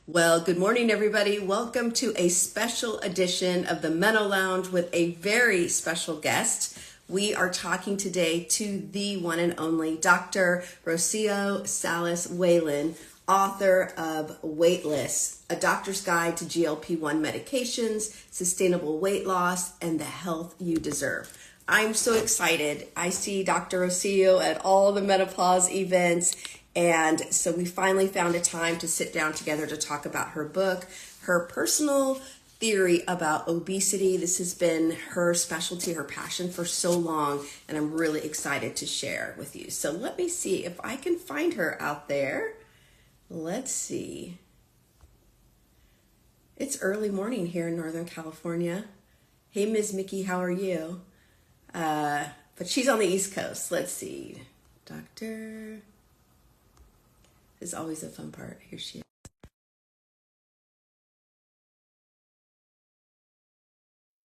Well, good morning, everybody. Welcome to a special edition of the MenoLounge with a very special guest. We are talking today to the one and only Dr. Rocio Salas-Whalen, author of Weightless, A Doctor's Guide to GLP-1 Medications, Sustainable Weight Loss, and the Health You Deserve. I'm so excited. I see Dr. Rocio at all the menopause events. And so we finally found a time to sit down together to talk about her book, her personal theory about obesity. This has been her specialty, her passion for so long, and I'm really excited to share with you. So let me see if I can find her out there. Let's see. It's early morning here in Northern California. Hey, Ms. Mickey, how are you? But she's on the East Coast. Let's see. Dr. is always a fun part. Here she is.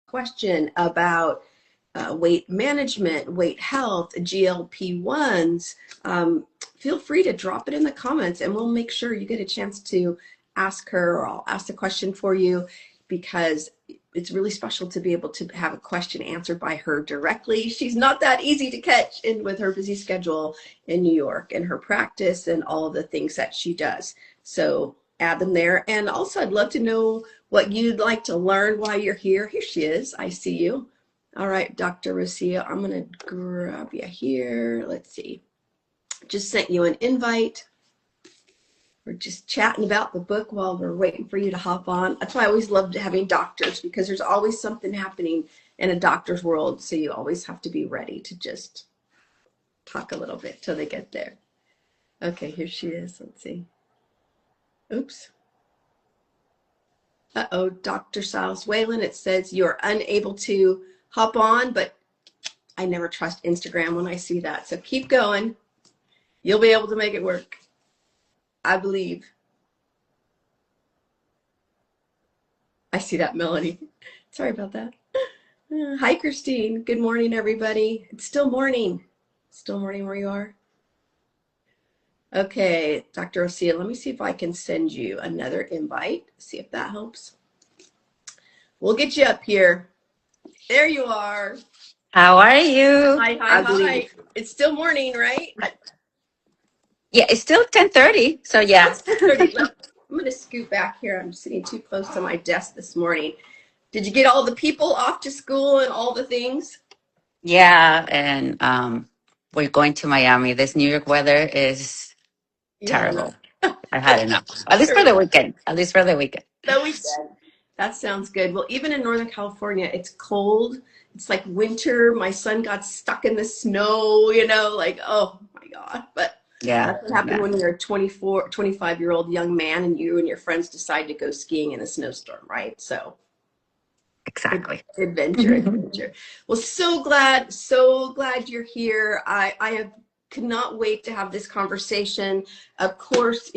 Question about weight management, weight health, GLP-1s. Feel free to drop it in the comments and we'll make sure you get a chance to ask her, or I'll ask the question for you, because it's really special to be able to have a question answered by her directly. She's not that easy to catch in with her busy schedule in New York and her practice and all of the things that she does. So add them there. And also I'd love to know what you'd like to learn while you're here. Here she is. I see you. All right, Dr. Rocio, I'm going to grab you here. Let's see. Just sent you an invite. We're just chatting about the book while we're waiting for you to hop on. That's why I always loved having doctors, because there's always something happening in a doctor's world. So you always have to be ready to just talk a little bit till they get there. Okay, here she is. Let's see. Oops. Uh-oh, Dr. Salas-Whalen, it says you're unable to hop on, but I never trust Instagram when I see that. So keep going. You'll be able to make it work. I believe. I see that, Melanie. Sorry about that. Hi, Christine. Good morning, everybody. It's still morning. Still morning where you are? Okay, Dr. Rocio, let me see if I can send you another invite. See if that helps. We'll get you up here. There you are. How are you? Hi. It's still morning, right? Yeah, it's still 10:30. So yeah. It's 10:30. I'm going to scoot back here. I'm sitting too close to my desk this morning. Did you get all the people off to school and all the things? Yeah, and we're going to Miami. This New York weather is You had enough. terrible. I had enough. At least for the weekend. At least for the weekend. So we said, that sounds good. Well, even in Northern California, it's cold. It's like winter. My son got stuck in the snow, like, oh my God. But Yeah. that's what happened Yeah. when you're a 24, 25-year-old young man and you and your friends decide to go skiing in a snowstorm, right? So Exactly. adventure. Well, so glad you're here. I cannot wait to have this conversation. Of course,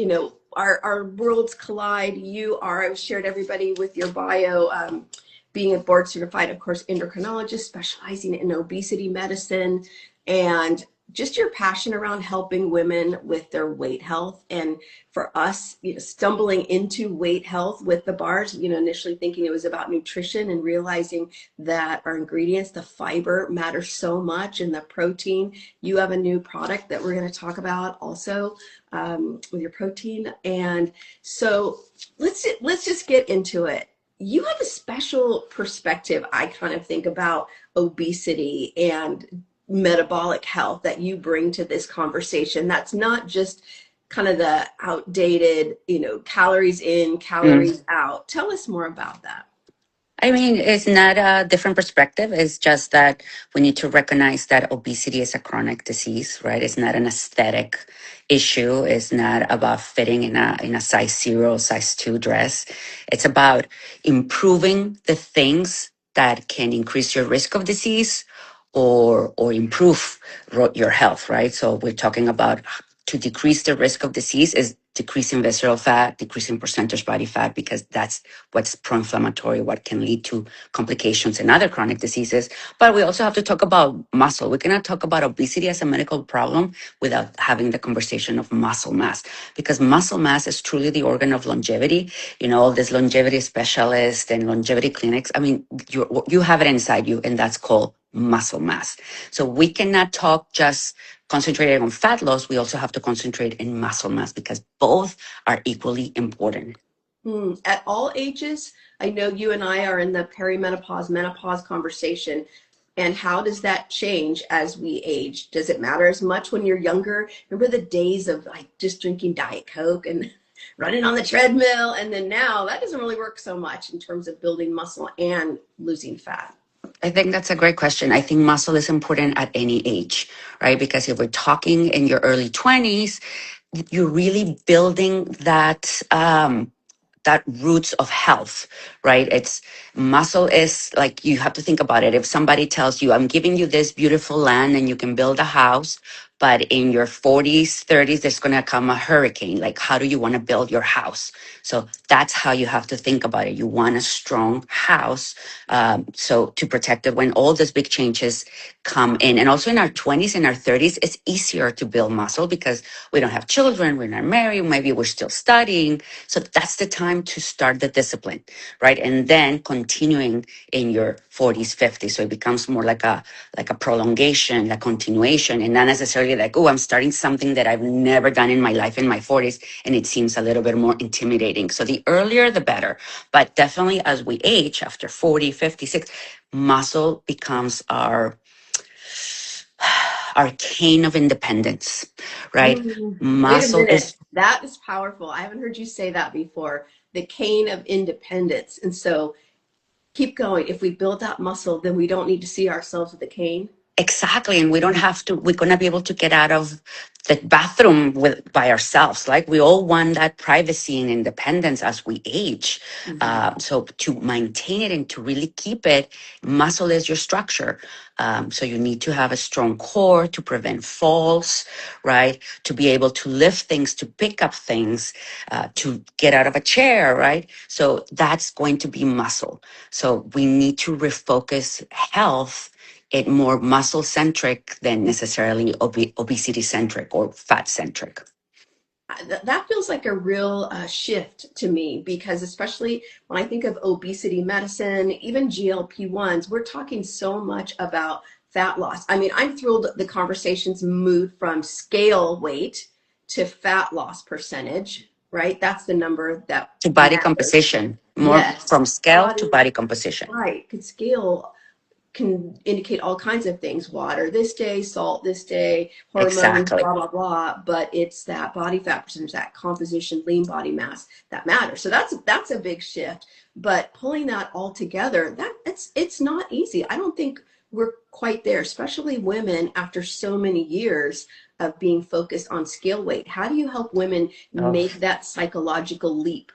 our worlds collide. I've shared everybody with your bio, being a board certified, of course, endocrinologist specializing in obesity medicine, and just your passion around helping women with their weight health. And for us, stumbling into weight health with the bars, initially thinking it was about nutrition and realizing that our ingredients, the fiber matters so much, and the protein. You have a new product that we're going to talk about also, with your protein. And so let's just get into it. You have a special perspective, I kind of think, about obesity and metabolic health that you bring to this conversation. That's not just kind of the outdated, calories in, calories out. Tell us more about that. I mean, it's not a different perspective. It's just that we need to recognize that obesity is a chronic disease, right? It's not an aesthetic issue. It's not about fitting in a size 0, size 2 dress. It's about improving the things that can increase your risk of disease or improve your health, right? So we're talking about to decrease the risk of disease is decreasing visceral fat, decreasing percentage body fat, because that's what's pro-inflammatory, what can lead to complications and other chronic diseases. But we also have to talk about muscle. We cannot talk about obesity as a medical problem without having the conversation of muscle mass, because muscle mass is truly the organ of longevity. You know, all these longevity specialists and longevity clinics, I mean, you have it inside you, and that's called muscle mass. So we cannot talk just concentrating on fat loss. We also have to concentrate in muscle mass, because both are equally important. At all ages, I know you and I are in the perimenopause, menopause conversation. And how does that change as we age? Does it matter as much when you're younger? Remember the days of like just drinking Diet Coke and running on the treadmill? And then now that doesn't really work so much in terms of building muscle and losing fat. I think that's a great question. I think muscle is important at any age, right? Because if we're talking in your early 20s, you're really building that roots of health, right? It's muscle is like, you have to think about it. If somebody tells you, I'm giving you this beautiful land and you can build a house, but in your 40s, 30s, there's going to come a hurricane. Like, how do you want to build your house? So that's how you have to think about it. You want a strong house, so to protect it when all these big changes come in. And also in our 20s and our 30s, it's easier to build muscle because we don't have children, we're not married, maybe we're still studying. So that's the time to start the discipline, right? And then continuing in your 40s, 50s. So it becomes more like a prolongation, a continuation, and not necessarily like, oh, I'm starting something that I've never done in my life in my 40s, and it seems a little bit more intimidating. So the earlier, the better. But definitely as we age, after 40, 56, muscle becomes our cane of independence, right? Wait a Muscle minute. is That is powerful. I haven't heard you say that before. The cane of independence. And so keep going. If we build that muscle, then we don't need to see ourselves with the cane. exactly, and we don't have to. We're gonna be able to get out of the bathroom by ourselves. Like, we all want that privacy and independence as we age. So to maintain it and to really keep it, muscle is your structure. So you need to have a strong core to prevent falls, right? To be able to lift things, to pick up things, to get out of a chair, right? So that's going to be muscle. So we need to refocus health it more muscle centric than necessarily obesity centric or fat centric. That feels like a real shift to me, because especially when I think of obesity medicine, even GLP-1s, we're talking so much about fat loss. I mean, I'm thrilled the conversations moved from scale weight to fat loss percentage, right? That's the number that To body matters. composition, more Yes, from scale to body composition. right. Because scale can indicate all kinds of things: water this day, salt this day, hormones, Exactly. blah blah blah. But it's that body fat percentage, that composition, lean body mass, that matters. So that's a big shift. But pulling that all together, it's not easy. I don't think we're quite there, especially women after so many years of being focused on scale weight. How do you help women Oh, make that psychological leap?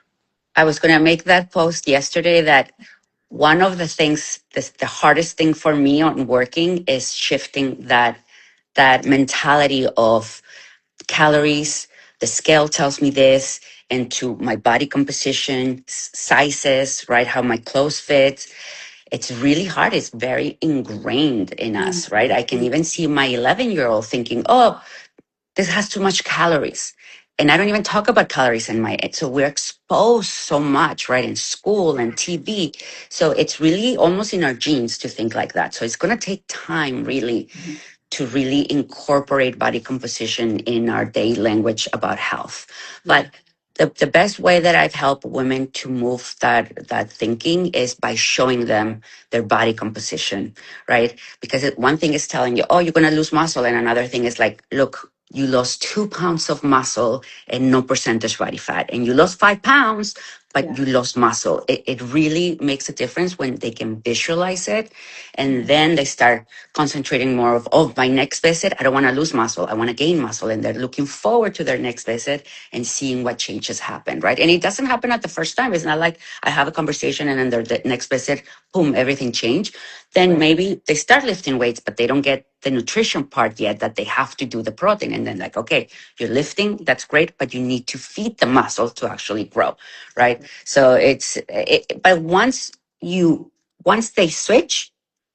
I was going to make that post yesterday that one of the things, the hardest thing for me on working is shifting that mentality of calories. The scale tells me this, into my body composition, sizes, right? How my clothes fit. It's really hard. It's very ingrained in us, right? I can even see my 11-year-old thinking, oh, this has too much calories. And I don't even talk about calories in my, so we're exposed so much, right, in school and TV. So it's really almost in our genes to think like that. So it's going to take time, really, to really incorporate body composition in our daily language about health. But the best way that I've helped women to move that thinking is by showing them their body composition, right? Because one thing is telling you, oh, you're going to lose muscle. And another thing is like, look, you lost 2 pounds of muscle and no percentage body fat. And you lost 5 pounds, but you lost muscle. It really makes a difference when they can visualize it. And then they start concentrating more of, oh, my next visit, I don't want to lose muscle. I want to gain muscle. And they're looking forward to their next visit and seeing what changes happen, right? And it doesn't happen at the first time. It's not like I have a conversation and then the next visit, boom, everything changed. then Right. maybe they start lifting weights, but they don't get the nutrition part yet that they have to do the protein. And then like, okay, you're lifting, that's great, but you need to feed the muscle to actually grow, right? So but once they switch,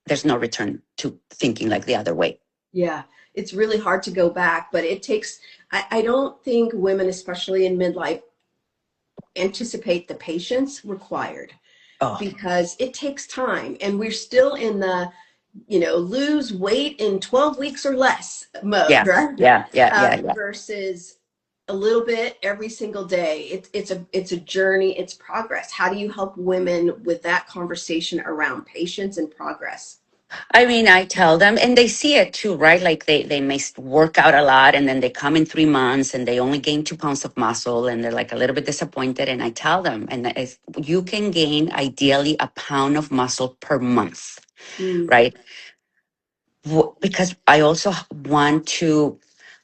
there's no return to thinking like the other way. Yeah, it's really hard to go back, but it takes, I don't think women, especially in midlife, anticipate the patience required Oh, because it takes time. And we're still in the, lose weight in 12 weeks or less mode, yeah, right? yeah, yeah, yeah, yeah. Versus a little bit every single day. It's a journey, it's progress. How do you help women with that conversation around patience and progress? I mean, I tell them, and they see it too, right? Like they may work out a lot and then they come in 3 months and they only gain 2 pounds of muscle and they're like a little bit disappointed. And I tell them, and that is, you can gain ideally a pound of muscle per month, Mm, right? Because I also want to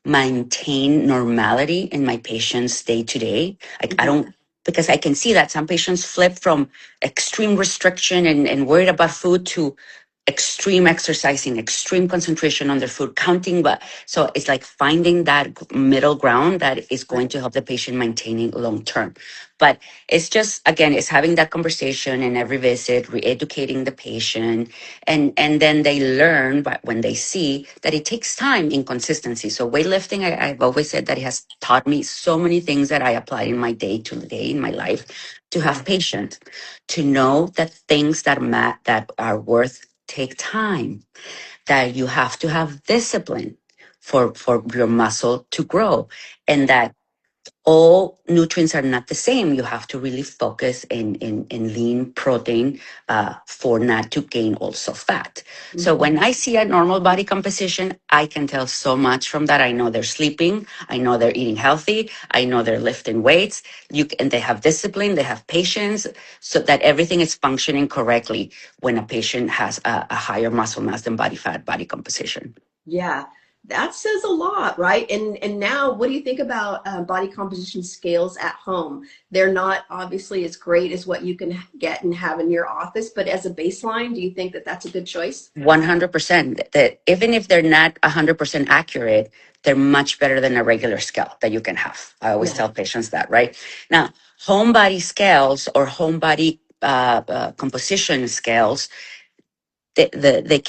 maintain normality in my patients day to day. Like I mhm, don't, because I can see that some patients flip from extreme restriction and worried about food to extreme exercising, extreme concentration on their food, counting. But so it's like finding that middle ground that is going right, to help the patient maintaining long term. But it's just, again, it's having that conversation in every visit, re-educating the patient, and then they learn, but when they see that it takes time in consistency. So weightlifting, I've always said that it has taught me so many things that I apply in my day to day in my life. To have yeah, patience, to know that things that are worth take time, that you have to have discipline for your muscle to grow, and that all nutrients are not the same. You have to really focus in lean protein for not to gain also fat. So mhm, when I see a normal body composition, I can tell so much from that. I know they're sleeping. I know they're eating healthy. I know they're lifting weights. And they have discipline. They have patience, so that everything is functioning correctly when a patient has a higher muscle mass than body fat body composition. yeah. That says a lot, right? And now, what do you think about body composition scales at home? They're not obviously as great as what you can get and have in your office, but as a baseline, do you think that that's a good choice? 100%. That even if they're not 100% accurate, they're much better than a regular scale that you can have. I always Yeah. tell patients that, right? Now, home body scales or home body composition scales, they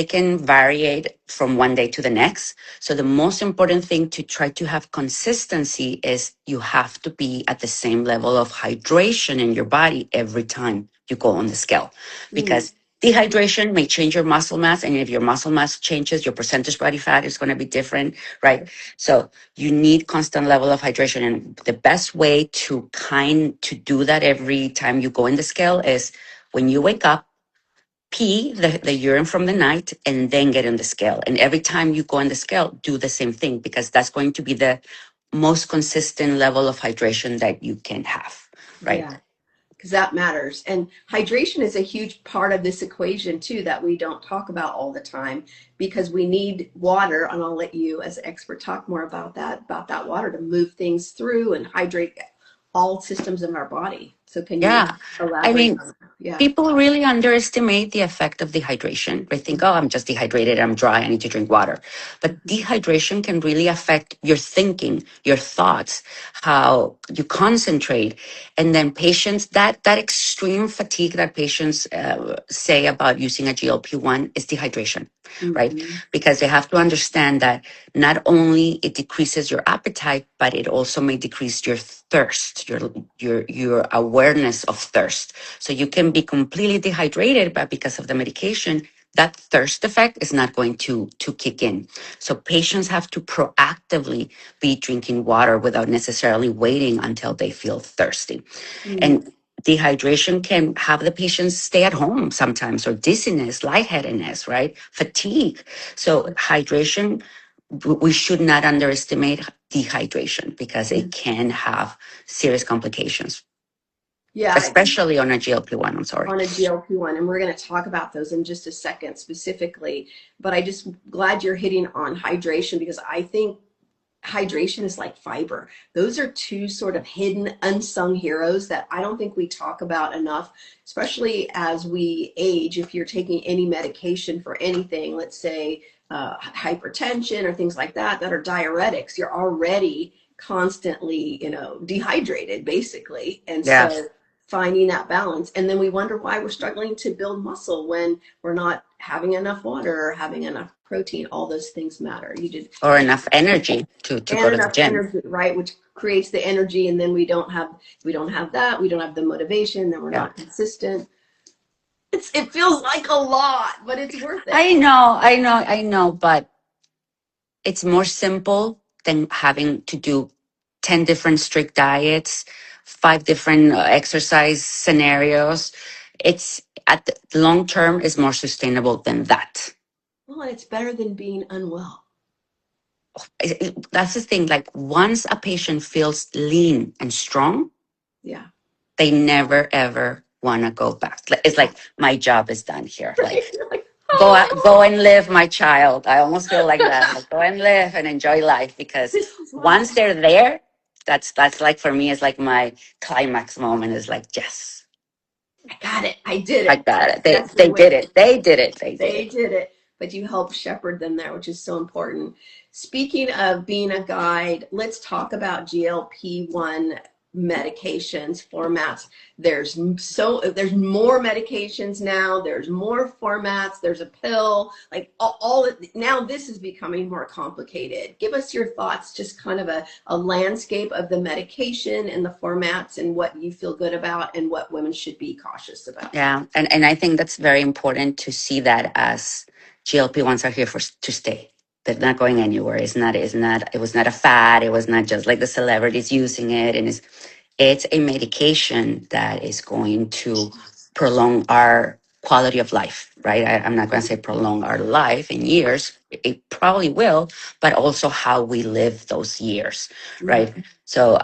can vary from one day to the next. So the most important thing to try to have consistency is you have to be at the same level of hydration in your body every time you go on the scale, Mm, because dehydration may change your muscle mass, and if your muscle mass changes, your percentage body fat is going to be different, right? So you need constant level of hydration, and the best way to do that every time you go in the scale is when you wake up, pee the urine from the night, and then get on the scale. And every time you go on the scale, do the same thing, because that's going to be the most consistent level of hydration that you can have, right? yeah. Because that matters. And hydration is a huge part of this equation too that we don't talk about all the time because we need water. And I'll let you, as an expert, talk more about that water to move things through and hydrate all systems in our body. So can you Yeah. I elaborate mean, on that? Yeah. people really underestimate the effect of dehydration. They think, oh, I'm just dehydrated, I'm dry, I need to drink water. But dehydration can really affect your thinking, your thoughts, how you concentrate. And then patients, that extreme fatigue that patients say about using a GLP-1 is dehydration, right? Mm-hmm. Because they have to understand that not only it decreases your appetite, but it also may decrease your thirst, your awareness of thirst. So you can be completely dehydrated, but because of the medication, that thirst effect is not going to kick in. So patients have to proactively be drinking water without necessarily waiting until they feel thirsty. Mm, And dehydration can have the patients stay at home sometimes, or dizziness, lightheadedness, right? Fatigue. So hydration, we should not underestimate dehydration because it can have serious complications, yeah. especially on a GLP-1. I'm sorry. On a GLP-1, and we're going to talk about those in just a second specifically. But I just glad you're hitting on hydration because I think hydration is like fiber. Those are two sort of hidden, unsung heroes that I don't think we talk about enough, especially as we age. If you're taking any medication for anything, let's say hypertension or things like that, that are diuretics, you're already constantly, dehydrated basically. And Yeah. so finding that balance. And then we wonder why we're struggling to build muscle when we're not having enough water or having enough protein. All those things matter. You did. Or enough energy to go And to the enough gym. energy, right? Which creates the energy. And then we don't have that. We don't have the motivation. Then we're Yeah. not consistent. It feels like a lot, but it's worth it. I know, but it's more simple than having to do 10 different strict diets, 5 different exercise scenarios. It's at the long term is more sustainable than that. Well, and it's better than being unwell. That's the thing. Like once a patient feels lean and strong, Yeah. they never ever want to go back. It's like my job is done here. Like You're like, go and live, my child. I almost feel like that. Like, go and live and enjoy life, because this is what once they're there, that's like for me, it's like my climax moment. Is like, yes, I got it. I did I it. got it. That's the They way. did it. They did it. They did They it. did it, but you helped shepherd them there, which is so important. Speaking of being a guide, let's talk about GLP-1 medications, formats. There's more medications now. There's more formats. There's a pill. Like all now, this is becoming more complicated. Give us your thoughts, just kind of a landscape of the medication and the formats and what you feel good about and what women should be cautious about. Yeah, and I think that's very important to see that as GLP-1s are here to stay. They're not going anywhere. It was not a fad. It was not just like the celebrities using it. And it's a medication that is going to prolong our quality of life, right? I'm not going to say prolong our life in years. It probably will, but also how we live those years, right? Mm-hmm. So,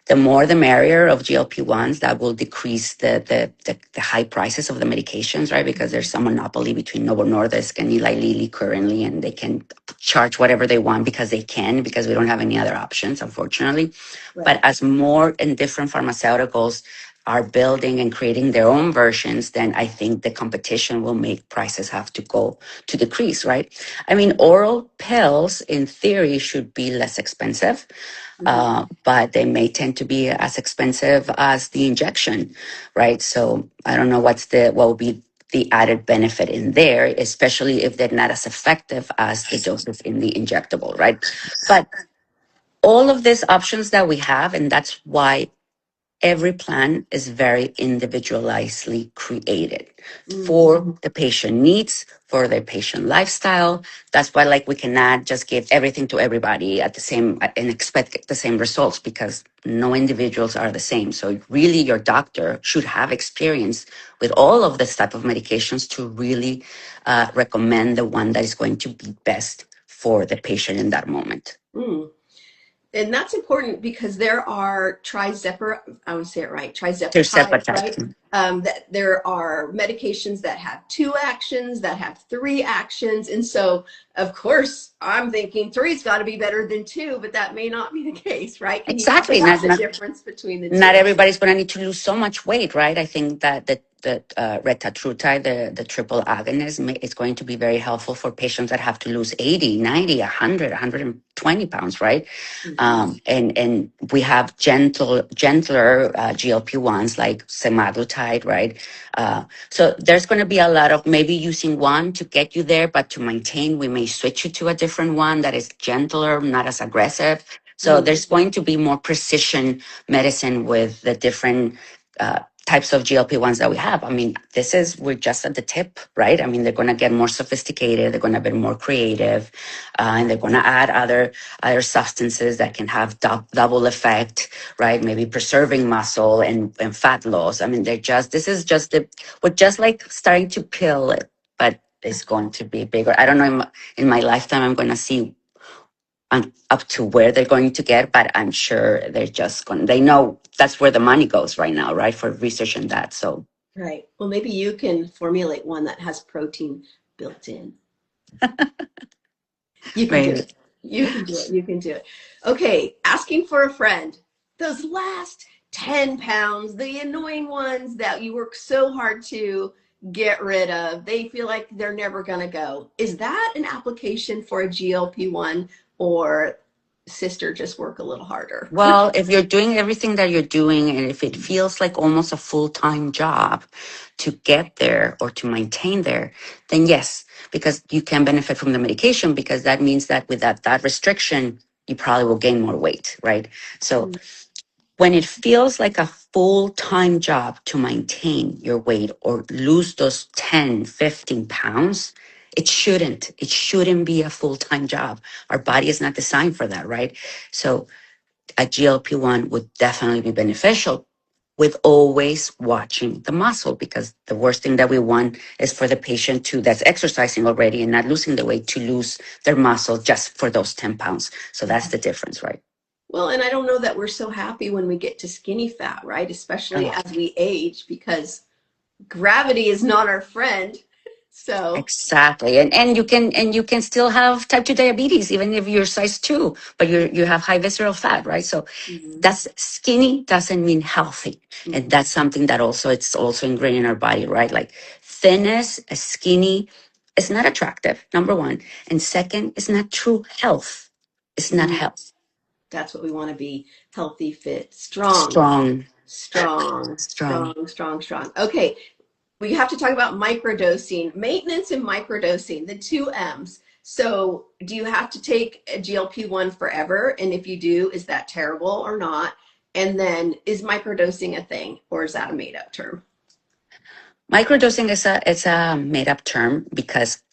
the more the merrier of GLP-1s. That will decrease the high prices of the medications, right? Because there's some monopoly between Novo Nordisk and Eli Lilly currently, and they can charge whatever they want because they can, because we don't have any other options, unfortunately. Right. But as more and different pharmaceuticals are building and creating their own versions, then I think the competition will make prices have to go to decrease, right? I mean, oral pills in theory should be less expensive. But they may tend to be as expensive as the injection, right? So I don't know what will be the added benefit in there, especially if they're not as effective as the doses in the injectable, right? But all of these options that we have, and that's why every plan is very individualizedly created for the patient needs, for their patient lifestyle. That's why, like, we cannot just give everything to everybody at the same and expect the same results, because no individuals are the same. So really, your doctor should have experience with all of this type of medications to really recommend the one that is going to be best for the patient in that moment. And that's important because there are I want to say it right, There's trizepatides, separate. right? That there are medications that have 2 actions, that have 3 actions. And so, of course, I'm thinking 3's got to be better than 2, but that may not be the case, right? Can you talk Exactly. about the difference between the 2? Not everybody's going to need to lose so much weight, right? I think that the retatrutide, the triple agonist, is going to be very helpful for patients that have to lose 80, 90, 100, 120 pounds, right? And we have gentler GLP-1s like semaglutide, right? So there's going to be a lot of maybe using one to get you there, but to maintain, we may switch you to a different one that is gentler, not as aggressive. So there's going to be more precision medicine with the different types of GLP-1s that we have. I mean, we're just at the tip, right? I mean, they're going to get more sophisticated, they're going to be more creative, and they're going to add other substances that can have double effect, right? Maybe preserving muscle and fat loss. I mean, we're just like starting to peel it, but it's going to be bigger. I don't know, in my lifetime, I'm going to see up to where they're going to get, but I'm sure they know that's where the money goes right now, right? For research and that. So, Right. Well, maybe you can formulate one that has protein built in. You can do maybe. it. You can do it. You can do it. Okay, asking for a friend. Those last 10 pounds, the annoying ones that you work so hard to get rid of, they feel like they're never going to go. Is that an application for a GLP-1, or sister, just work a little harder? Well, if you're doing everything that you're doing, and if it feels like almost a full-time job to get there or to maintain there, then yes, because you can benefit from the medication, because that means that with that restriction, you probably will gain more weight, right? So when it feels like a full-time job to maintain your weight or lose those 10, 15 pounds, it shouldn't be a full-time job. Our body is not designed for that, right? So a GLP-1 would definitely be beneficial, with always watching the muscle, because the worst thing that we want is for the patient that's exercising already and not losing the weight, to lose their muscle just for those 10 pounds. So that's the difference, right? Well, and I don't know that we're so happy when we get to skinny fat, right? Especially Oh, as we age, because gravity is not our friend. So, exactly. And you can still have type 2 diabetes even if you're size 2, but you have high visceral fat, right? So that's skinny doesn't mean healthy. And that's something that it's also ingrained in our body, right? Like thinness, skinny is not attractive, number one. And second, it's not true health. It's not health. that's what we want to be: healthy, fit, strong, Strong, strong, strong. strong, strong, strong. Okay, we have to talk about microdosing, maintenance and microdosing, the two M's. So, do you have to take a GLP-1 forever? And if you do, is that terrible or not? And then, is microdosing a thing, or is that a made up term? Microdosing is a made up term, because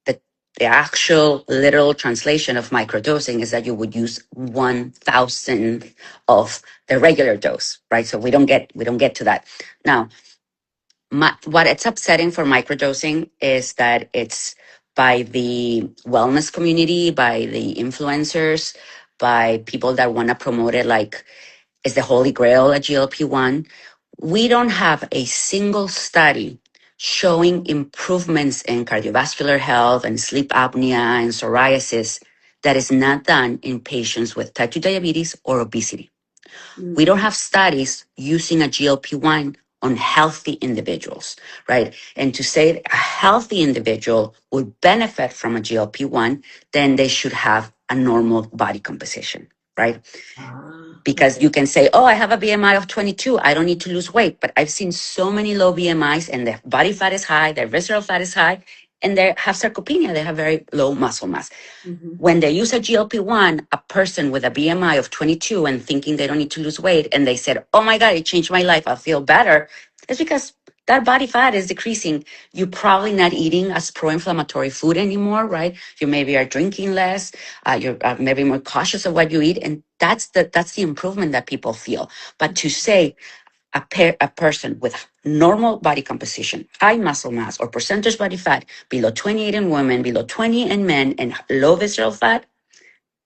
the the actual literal translation of microdosing is that you would use 1,000th of the regular dose, right? So we don't get to that. Now, what it's upsetting for microdosing is that it's by the wellness community, by the influencers, by people that want to promote it like is the holy grail a GLP-1. We don't have a single study showing improvements in cardiovascular health and sleep apnea and psoriasis that is not done in patients with type 2 diabetes or obesity. We don't have studies using a GLP-1 on healthy individuals, right? And to say a healthy individual would benefit from a GLP-1, then they should have a normal body composition, right? Because Okay. you can say, oh, I have a BMI of 22. I don't need to lose weight. But I've seen so many low BMIs and their body fat is high, their visceral fat is high, and they have sarcopenia. They have very low muscle mass. When they use a GLP-1, a person with a BMI of 22 and thinking they don't need to lose weight, and they said, oh my God, it changed my life, I feel better, it's because that body fat is decreasing. You're probably not eating as pro-inflammatory food anymore, right? You maybe are drinking less. You're maybe more cautious of what you eat, and that's the improvement that people feel. But to say a person with normal body composition, high muscle mass, or percentage body fat below 28 in women, below 20 in men, and low visceral fat,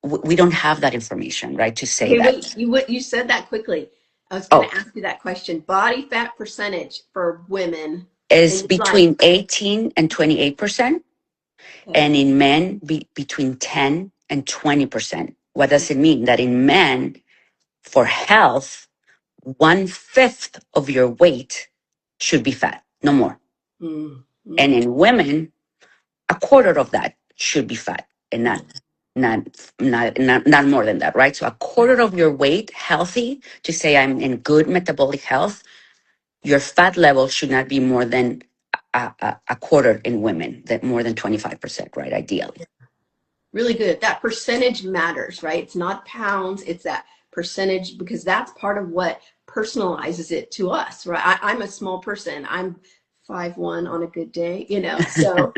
we don't have that information, right? To say Okay, that. wait, you said that quickly. I was going Oh, to ask you that question. Body fat percentage for women is in midlife. between 18 and 28%, Okay. and in men between 10 and 20%. What does it mean? That in men, for health, 1/5 of your weight should be fat, no more. Mm, And mm, in women, a quarter of that should be fat, and mm. not more than that, right? So a quarter of your weight healthy, to say I'm in good metabolic health, your fat level should not be more than a quarter in women, that more than 25%, right? Ideally. Really good. That percentage matters, right? It's not pounds, it's that percentage, because that's part of what personalizes it to us, right? I'm a small person. I'm 5'1" on a good day, so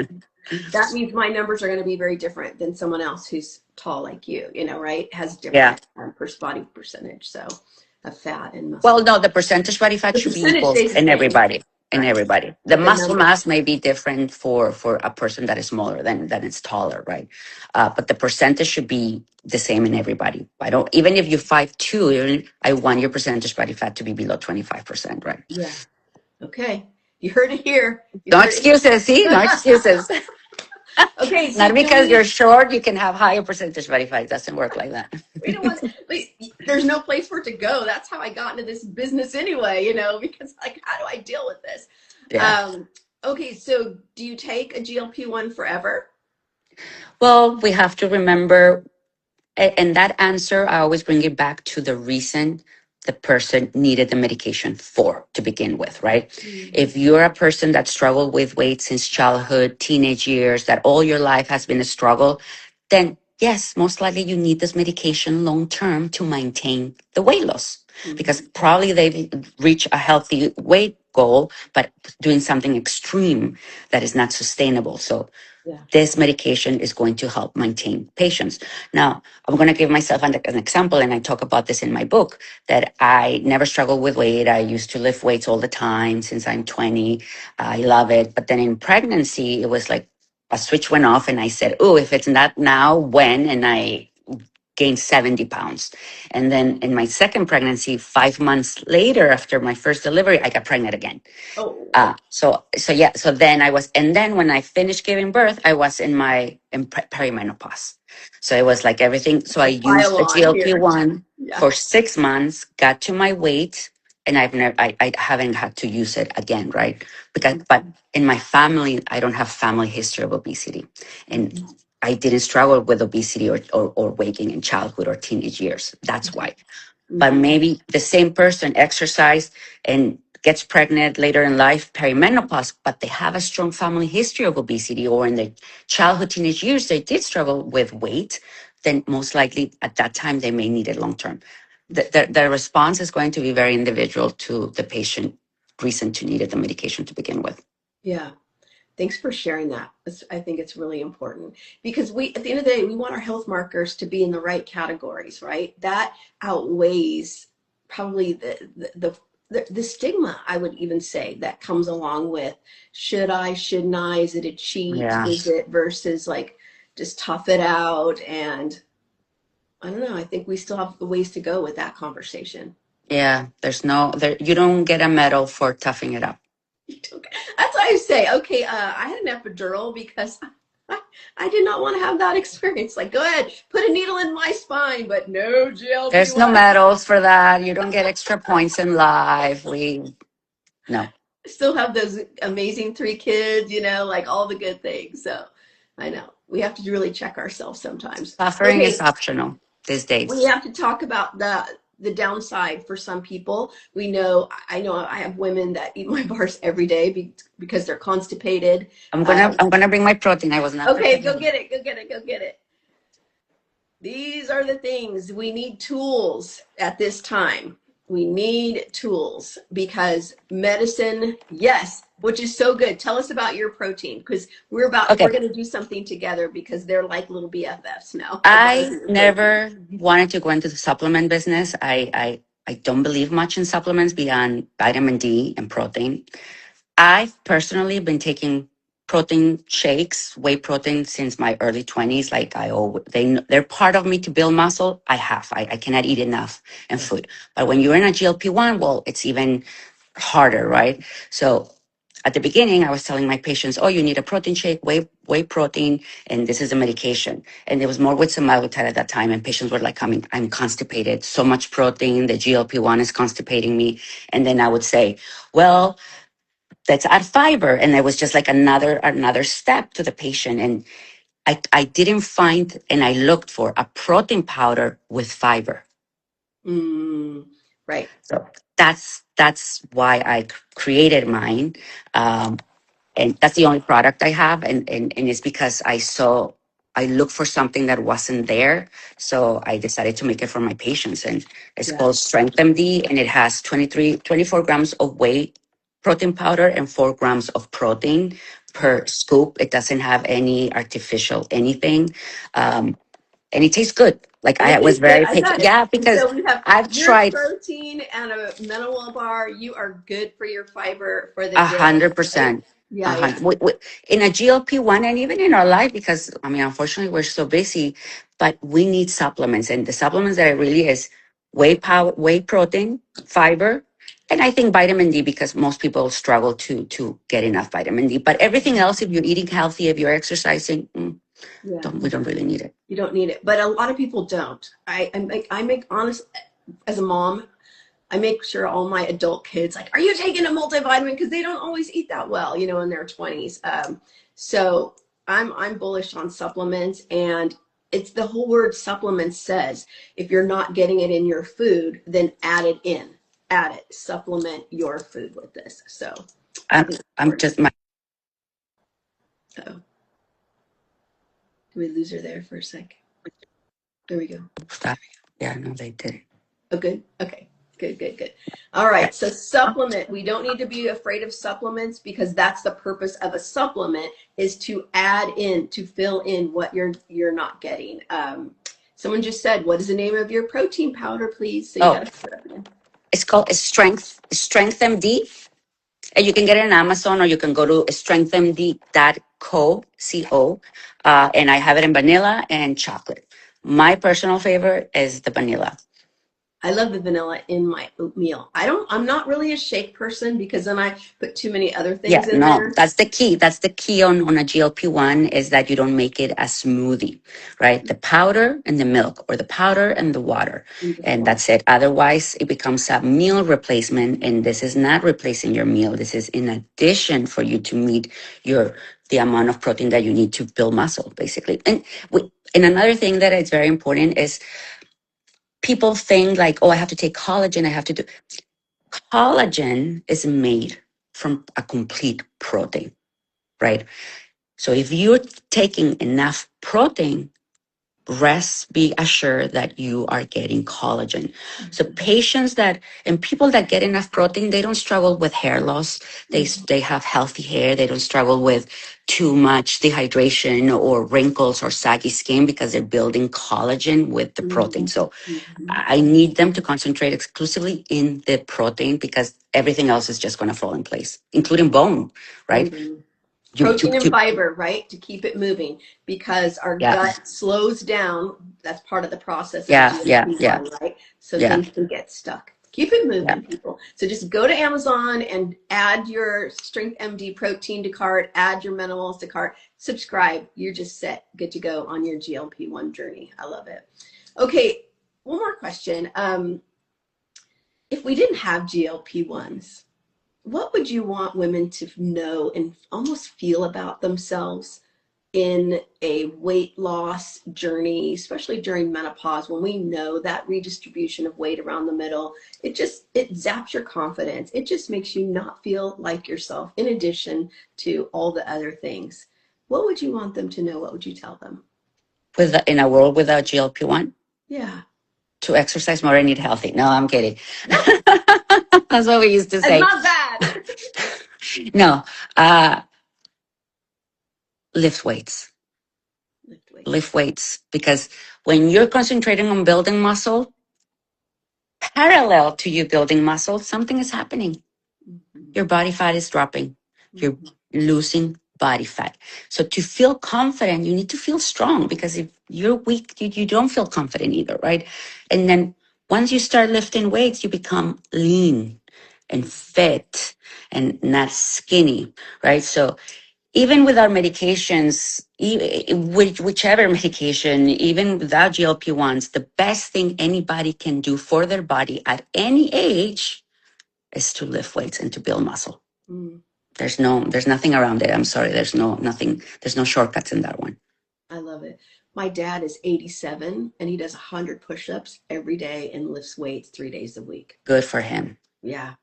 that means my numbers are going to be very different than someone else who's tall like you, right? Has Yeah. different body percentage, so of fat and Well, muscle. no, the percentage body fat The should be percentage equal stays the in same, everybody. In right? everybody, the But the muscle number, mass may be different for a person that is smaller than it's taller, right? But the percentage should be the same in everybody. I don't, even if you're 5'2", I want your percentage body fat to be below 25%, right? yeah. Okay. You heard it here. You No heard it here. excuses. See, no excuses. Okay, Not so do because you're we, short, you can have higher percentage body fat. It doesn't work like that. we don't want, wait, there's no place for it to go. That's how I got into this business anyway, because like, how do I deal with this? Yeah. Um, okay, so do you take a GLP-1 forever? Well, we have to remember, and that answer, I always bring it back to the reason the person needed the medication for to begin with, right? Mm-hmm. If you're a person that struggled with weight since childhood, teenage years, that all your life has been a struggle, then yes, most likely you need this medication long term to maintain the weight loss because Mm-hmm. probably they've reached a healthy weight goal, but doing something extreme that is not sustainable. So Yeah. this medication is going to help maintain patience. Now, I'm going to give myself an example, and I talk about this in my book, that I never struggled with weight. I used to lift weights all the time since I'm 20. I love it. But then in pregnancy, it was like a switch went off, and I said, oh, if it's not now, when? And I gained 70 pounds. And then in my second pregnancy, 5 months later, after my first delivery, I got pregnant again. Oh, So yeah, so then I was, and then when I finished giving birth, I was in perimenopause. So it was like everything. So I a used pile the on here. GLP-1 Yeah. for 6 months, got to my weight, and I haven't had to use it again, right? But in my family, I don't have family history of obesity, and Mhm. I didn't struggle with obesity or weight gain in childhood or teenage years. That's why. But Mhm. maybe the same person exercised and gets pregnant later in life, perimenopause, but they have a strong family history of obesity, or in their childhood, teenage years, they did struggle with weight, then most likely at that time they may need it long term. The response is going to be very individual to the patient reason to need the medication to begin with. Yeah. Thanks for sharing that. I think it's really important because at the end of the day, we want our health markers to be in the right categories, right? That outweighs probably the stigma, I would even say, that comes along with should I, shouldn't I, is it a cheat? Yeah. Is it versus like just tough it out? And I don't know. I think we still have the ways to go with that conversation. Yeah. You don't get a medal for toughing it up. That's what I say. Okay, I had an epidural because I did not want to have that experience. Like, go ahead, put a needle in my spine, but no There's no GLP-1. medals for that. You don't get extra points in life. No. Still have those amazing 3 kids, like all the good things. So I know we have to really check ourselves sometimes. Suffering is Okay, optional these we days. have to talk about the downside for some people. I know I have women that eat my bars every day because they're constipated. I'm gonna bring my protein. I was not Okay, prepared. go get it, go get it, go get it. These are the things we need tools at this time. We need tools because medicine, yes, which is so good. Tell us about your protein because we're Okay. going to do something together because they're like little BFFs now of ours I and your protein. never wanted to go into the supplement business. I don't believe much in supplements beyond vitamin D and protein. I've personally been taking protein shakes, whey protein since my early 20s. Like they're part of me to build muscle. I cannot eat enough and Yeah. food. But when you're in a GLP-1, well, it's even harder, right? So at the beginning, I was telling my patients, oh, you need a protein shake, whey protein, and this is a medication. And it was more with semaglutide at that time. And patients were like coming, I'm constipated, so much protein, the GLP-1 is constipating me. And then I would say, well, let's add fiber. And it was just like another step to the patient. And I didn't find, and I looked for a protein powder with fiber. Mm, right. So that's why I created mine. And that's the only product I have. And it's because I looked for something that wasn't there. So I decided to make it for my patients. And it's Yeah. called Strength MD, and it has 24 grams of whey protein powder and 4 grams of protein Yeah. per scoop. It doesn't have any artificial anything. And it tastes good. Like And I it was tastes good. very I picky. got it. Yeah, And because so we have I've your tried protein and a MenoWell bar. You are good for your fiber for the a day, hundred right? percent. A Yeah, yeah. hundred. In a GLP-1 and even in our life, because I mean, unfortunately, we're so busy, but we need supplements. And the supplements that I really is whey protein, fiber, And I think vitamin D, because most people struggle to get enough vitamin D. But everything else, if you're eating healthy, if you're exercising, we don't really need it. You don't need it, but a lot of people don't. I make honest, as a mom, I make sure all my adult kids, like, are you taking a multivitamin? Because they don't always eat that well, you know, in their 20s. So I'm bullish on supplements, and it's the whole word supplement says, if you're not getting it in your food, then add it in. Add it. Supplement your food with this. So I'm just my. Uh-oh. Did we lose her there for a sec? There we go. Stop. Yeah, no, they didn't. Oh, good. Okay. Good. All right. So supplement. We don't need to be afraid of supplements, because that's the purpose of a supplement, is to add in, to fill in what you're not getting. Someone just said, what is the name of your protein powder, please? So you gotta put it in. It's called Strength MD. And you can get it on Amazon, or you can go to strengthmd.co, C-O, and I have it in vanilla and chocolate. My personal favorite is the vanilla. I love the vanilla in my oatmeal. I'm not really a shake person, because then I put too many other things in there. That's the key. That's the key on a GLP-1, is that you don't make it a smoothie, right? The powder and the milk, or the powder and the water. And that's it. Otherwise, it becomes a meal replacement. And this is not replacing your meal. This is in addition for you to meet the amount of protein that you need to build muscle, basically. And another thing that is very important is, people think like, oh, I have to take collagen. Collagen is made from a complete protein, right? So if you're taking enough protein, be assured that you are getting collagen. So people that get enough protein, they don't struggle with hair loss. They have healthy hair. They don't struggle with too much dehydration or wrinkles or saggy skin, because they're building collagen with the protein. So I need them to concentrate exclusively in the protein, because everything else is just going to fall in place, including bone, right? Protein and fiber, right? To keep it moving, because our gut slows down. That's part of the process of GLP-1, right? So things can get stuck. Keep it moving, people. So just go to Amazon and add your Strength MD protein to cart, add your MenoWells to cart, subscribe. You're just set, good to go on your GLP-1 journey. I love it. Okay, one more question. If we didn't have GLP-1s, what would you want women to know and almost feel about themselves in a weight loss journey, especially during menopause, when we know that redistribution of weight around the middle, it zaps your confidence. It just makes you not feel like yourself, in addition to all the other things. What would you want them to know? What would you tell them? In a world without GLP-1? Yeah. To exercise more and eat healthy. No, I'm kidding. That's what we used to say. It's not bad. No. Lift weights. Lift weights. Because when you're concentrating on building muscle, parallel to you building muscle, something is happening. Your body fat is dropping. You're losing body fat. So to feel confident, you need to feel strong, because if you're weak, you don't feel confident either, right? And then once you start lifting weights, you become lean and fit and not skinny, right? So even with our medications, whichever medication, even without GLP-1s, the best thing anybody can do for their body at any age is to lift weights and to build muscle. There's nothing around it. I'm sorry. There's no shortcuts in that one. I love it. My dad is 87 and he does 100 push-ups every day and lifts weights 3 days a week. Good for him. Yeah.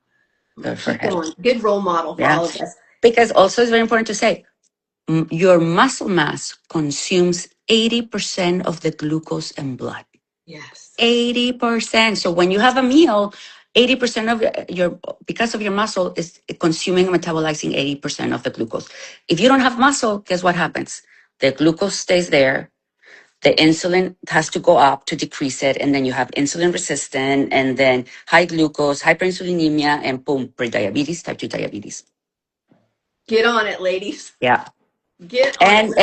Good for him. Going. Good role model for all of us. Because also it's very important to say, your muscle mass consumes 80% of the glucose in blood. Yes. 80%. So when you have a meal, 80% of because of your muscle is consuming and metabolizing 80% of the glucose. If you don't have muscle, guess what happens? The glucose stays there. The insulin has to go up to decrease it. And then you have insulin resistant, and then high glucose, hyperinsulinemia, and boom, prediabetes, type 2 diabetes. Get on it, ladies. Yeah. Get on it.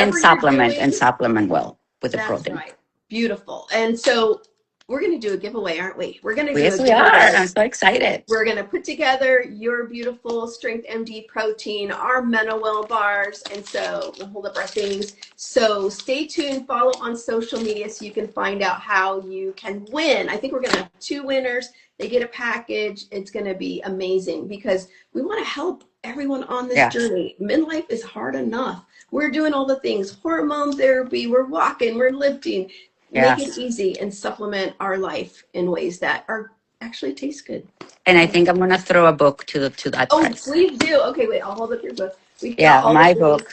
And supplement well with the protein. That's right. Beautiful. And so we're going to do a giveaway, aren't we? We're going to do Yes, a we are. giveaway. I'm so excited. We're going to put together your beautiful Strength MD protein, our MenoWell bars, and so we'll hold up our things. So stay tuned, follow on social media so you can find out how you can win. I think we're going to have 2 winners. They get a package. It's going to be amazing because we want to help everyone on this journey. Midlife is hard enough. We're doing all the things, hormone therapy, we're walking, we're lifting. Make it easy and supplement our life in ways that are actually taste good. And I think I'm gonna throw a book to that price. Please do. Okay, wait, I'll hold up your book. We've Yeah, got all my the book.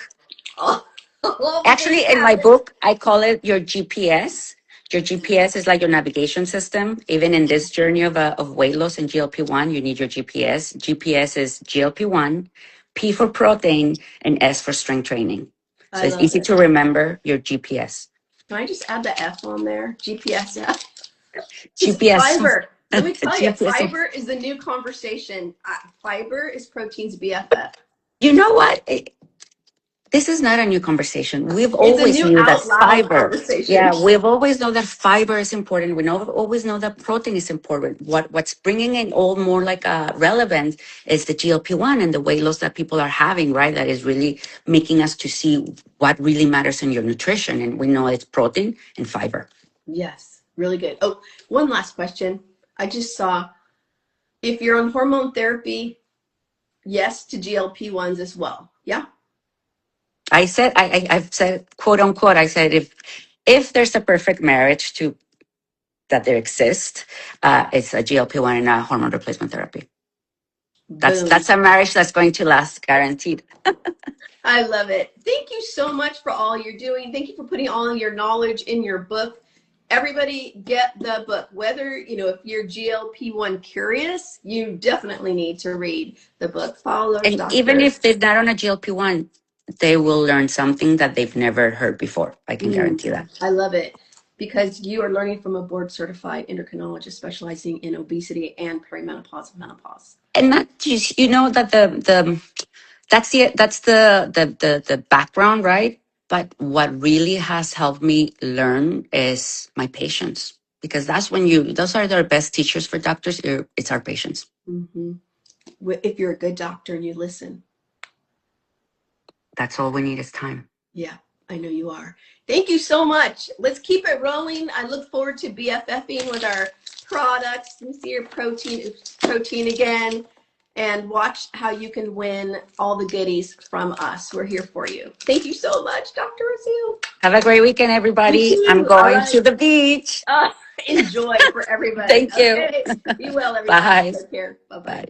Actually, in my book, I call it your GPS. Your GPS is like your navigation system. Even in this journey of weight loss and GLP-1, you need your GPS. GPS is GLP-1, P for protein, and S for strength training. So it's easy to remember your GPS. Can I just add the F on there? GPS F. GPS. Fiber. Let me tell you, fiber is the new conversation. Fiber is protein's BFF. You know what? This is not a new conversation. We've always knew that fiber. Yeah, we've always known that fiber is important. We always know that protein is important. What's bringing it all more like relevance is the GLP-1 and the weight loss that people are having, right? That is really making us to see what really matters in your nutrition. And we know it's protein and fiber. Yes, really good. Oh, one last question. I just saw, if you're on hormone therapy, yes to GLP-1s as well. Yeah? I said, I've said, quote unquote, I said, if there's a perfect marriage that there exists, it's a GLP-1 and a hormone replacement therapy. That's a marriage that's going to last, guaranteed. I love it. Thank you so much for all you're doing. Thank you for putting all your knowledge in your book. Everybody get the book. Whether, if you're GLP-1 curious, you definitely need to read the book. Follow those doctors. Even if they're not on a GLP-1, they will learn something that they've never heard before. I can guarantee that. I love it because you are learning from a board-certified endocrinologist specializing in obesity and perimenopause and menopause. And not just, that that's the background, right? But what really has helped me learn is my patients, because those are their best teachers for doctors. It's our patients. Mm-hmm. If you're a good doctor and you listen. That's all we need is time. Yeah, I know you are. Thank you so much. Let's keep it rolling. I look forward to BFFing with our products. Let me see your protein again, and watch how you can win all the goodies from us. We're here for you. Thank you so much, Dr. Rocio. Have a great weekend, everybody. I'm going to the beach. Enjoy for everybody. Thank you. Be well, everybody. Bye. Take care. Bye-bye. Bye.